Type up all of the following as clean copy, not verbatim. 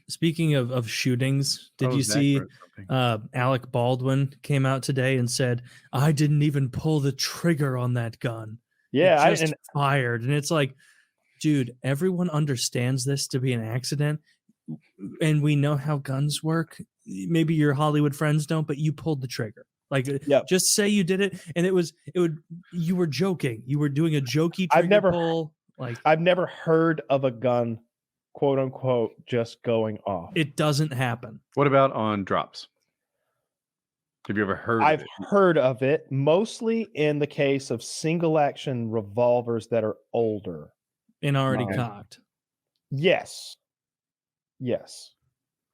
Speaking of shootings, did you see Alec Baldwin came out today and said, I didn't even pull the trigger on that gun. Yeah, I just fired. And it's like, dude, everyone understands this to be an accident. And we know how guns work. Maybe your Hollywood friends don't, but you pulled the trigger. Like, just say you did it, and you were joking. You were doing a jokey trigger pull. Like, I've never heard of a gun, quote unquote, just going off. It doesn't happen. What about on drops? Have you ever heard of it? I've heard of it, mostly in the case of single action revolvers that are older. And already cocked. Yes.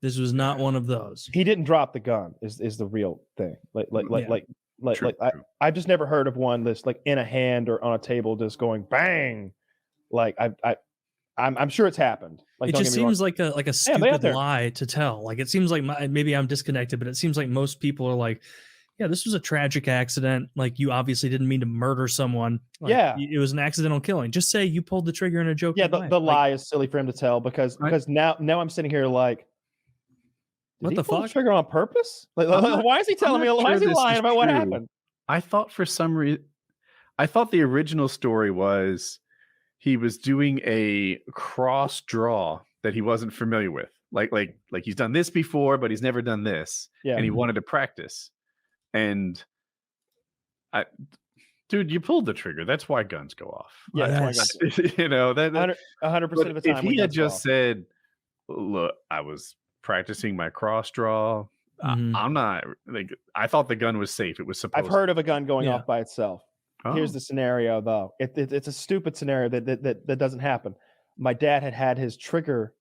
This was not one of those. He didn't drop the gun is the real thing. I've just never heard of one that's like in a hand or on a table just going bang. Like I'm sure it's happened. Like, it just seems like a stupid lie to tell. Like, it seems like maybe I'm disconnected, but it seems like most people are like, yeah, this was a tragic accident. Like, you obviously didn't mean to murder someone. Like, it was an accidental killing. Just say you pulled the trigger in a joke. Yeah, the lie is silly for him to tell because now I'm sitting here like, what the fuck? The trigger on purpose? Like, why is he telling me? Why is he lying about what happened? I thought for some reason, the original story was he was doing a cross draw that he wasn't familiar with. Like he's done this before, but he's never done this. Yeah. And he wanted to practice. And dude, you pulled the trigger. That's why guns go off. Yeah, that's why guns, you know, that 100% of the time. If he had just said, look, I was practicing my cross draw. I'm not like, I thought the gun was safe. It was supposed I've heard of a gun going off by itself. Here's the scenario though. It's a stupid scenario that doesn't happen. My dad had his trigger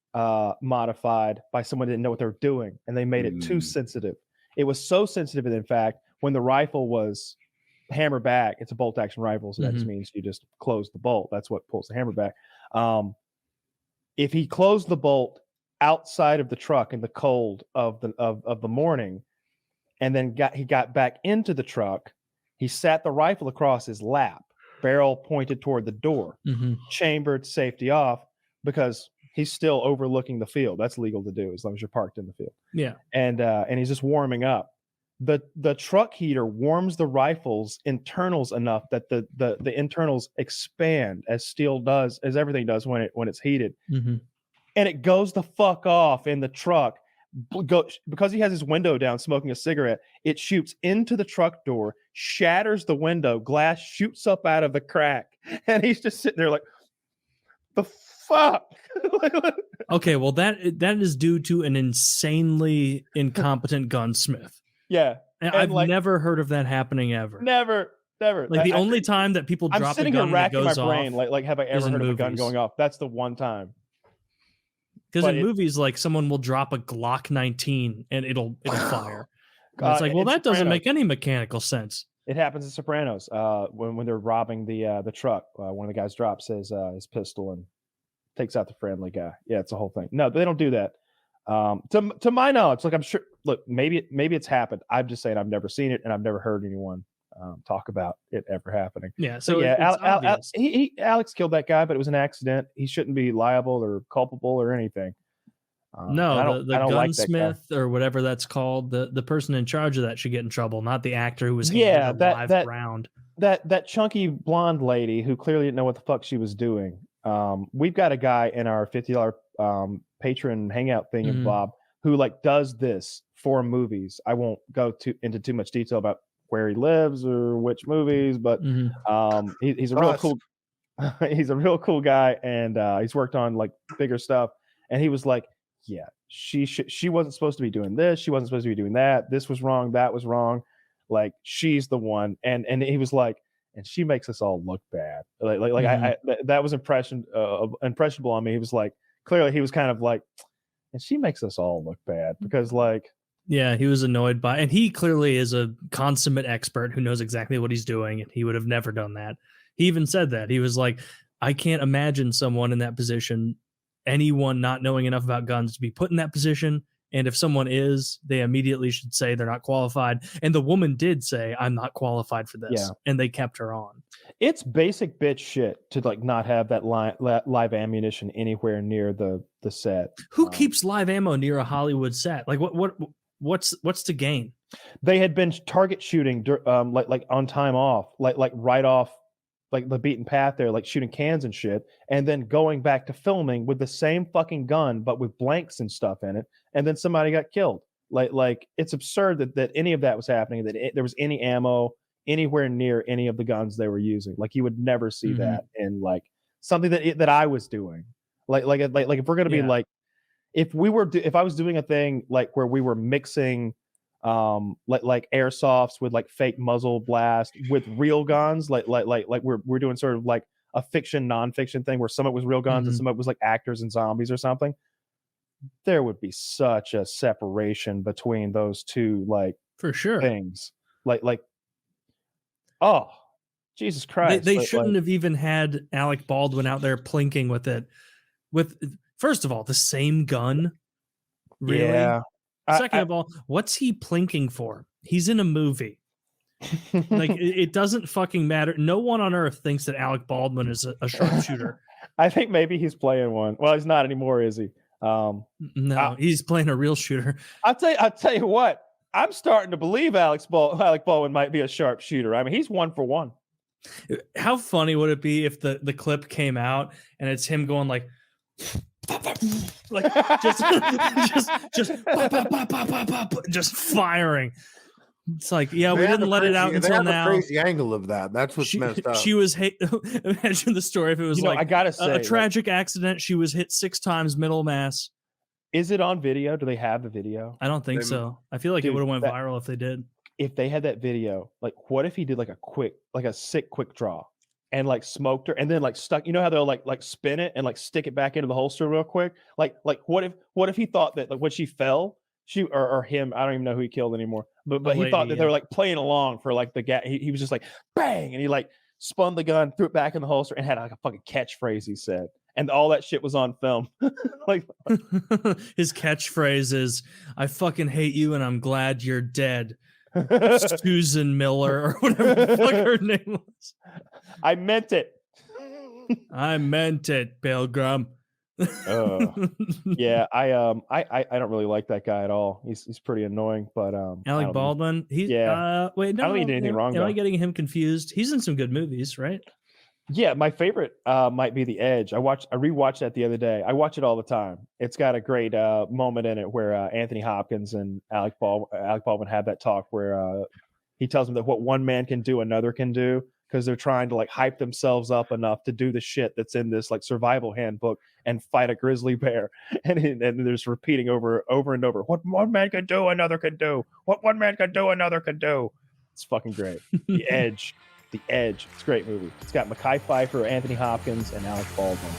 modified by someone that didn't know what they were doing, and they made it too sensitive. It was so sensitive that in fact, when the rifle was hammer back, it's a bolt action rifle, so that just means you just close the bolt. That's what pulls the hammer back. If he closed the bolt outside of the truck in the cold of the morning, and then he got back into the truck, he sat the rifle across his lap, barrel pointed toward the door, chambered, safety off, because he's still overlooking the field. That's legal to do as long as you're parked in the field. Yeah. And he's just warming up. The truck heater warms the rifle's internals enough that the internals expand as steel does, as everything does when it's heated. And it goes the fuck off in the truck. Because he has his window down smoking a cigarette, it shoots into the truck door, shatters the window, glass shoots up out of the crack, and he's just sitting there like, the fuck? Okay, well that is due to an insanely incompetent gunsmith. Yeah. And I've never heard of that happening ever. Never. Like, the only time that people drop a gun that goes off, brain, like have I ever heard of a gun going off? That's the one time. Because in movies, like, someone will drop a Glock 19 and it'll fire. It's like, well, that doesn't make any mechanical sense. It happens in Sopranos when they're robbing the truck. One of the guys drops his pistol and takes out the friendly guy. Yeah, it's a whole thing. No, they don't do that. To my knowledge, like, I'm sure. Look, maybe it's happened. I'm just saying I've never seen it and I've never heard anyone talk about it ever happening. Yeah. So Alex killed that guy, but it was an accident. He shouldn't be liable or culpable or anything. No, the gunsmith or whatever that's called, the person in charge of that should get in trouble, not the actor who was handling a live round. That chunky blonde lady who clearly didn't know what the fuck she was doing. We've got a guy in our $50 patron hangout thing in Bob who like does this for movies. I won't go into too much detail about where he lives or which movies, but he's a real cool he's a real cool guy, and he's worked on like bigger stuff. And he was like, yeah, she wasn't supposed to be doing this, she wasn't supposed to be doing that, this was wrong, that was wrong, like she's the one. And he was like, and she makes us all look bad. That was impressionable on me. He was like, clearly he was kind of like, and she makes us all look bad because like, yeah, he was annoyed by, and he clearly is a consummate expert who knows exactly what he's doing, and he would have never done that. He even said that. He was like, I can't imagine someone in that position, anyone not knowing enough about guns to be put in that position And if someone is, they immediately should say they're not qualified. And the woman did say, I'm not qualified for this. Yeah. And they kept her on. It's basic bitch shit to like not have that live ammunition anywhere near the set. Who keeps live ammo near a Hollywood set? Like what's the gain? They had been target shooting like on time off, like right off like the beaten path there, like shooting cans and shit, and then going back to filming with the same fucking gun but with blanks and stuff in it, and then somebody got killed. Like it's absurd that any of that was happening, that there was any ammo anywhere near any of the guns they were using. Like you would never see that in like something that I was doing. Like if we're gonna be like, if I was doing a thing like where we were mixing like airsofts with like fake muzzle blast with real guns, like we're doing sort of like a fiction nonfiction thing where some of it was real guns and some of it was like actors and zombies or something, there would be such a separation between those two, like for sure things. Like oh Jesus Christ, they shouldn't have even had Alec Baldwin out there plinking with it, with first of all the same gun. Really? Yeah. Second of all, what's he plinking for? He's in a movie. Like it doesn't fucking matter. No one on earth thinks that Alec Baldwin is a sharpshooter. I think maybe he's playing one. Well, he's not anymore, is he? No, he's playing a real shooter. I'll tell you what. I'm starting to believe Alec Baldwin might be a sharpshooter. I mean, he's 1 for 1. How funny would it be if the clip came out and it's him going like just firing. It's like, we didn't let it out until now. Crazy angle of that. That's what's messed up. She was hit. Imagine the story if it was like I gotta say, a tragic accident. She was hit 6 times middle mass. Is it on video? Do they have the video? I don't think so. I feel like it would have went viral if they did. If they had that video, like, what if he did like a sick quick draw and like smoked her and then like stuck? You know how they'll like spin it and like stick it back into the holster real quick. Like what if he thought that like when she fell, she or him, I don't even know who he killed anymore, but he thought that they were like playing along for like the guy. He was just like bang, and he like spun the gun, threw it back in the holster, and had like a fucking catchphrase he said. And all that shit was on film. Like his catchphrase is, I fucking hate you and I'm glad you're dead. Susan Miller or whatever the fuck her name was. I meant it. I meant it, Pilgrim. Yeah, I don't really like that guy at all. He's pretty annoying, but Alec Baldwin. Wait, no, I don't think he did anything wrong. Am I getting him confused? He's in some good movies, right? Yeah, my favorite might be The Edge. I rewatched that the other day. I watch it all the time. It's got a great moment in it where Anthony Hopkins and Alec Baldwin have that talk where he tells them that what one man can do, another can do, because they're trying to like hype themselves up enough to do the shit that's in this like survival handbook and fight a grizzly bear. And they're just repeating over and over, what one man can do, another can do. What one man can do, another can do. It's fucking great. The Edge. The Edge. It's a great movie. It's got Mekhi Phifer, Anthony Hopkins, and Alec Baldwin.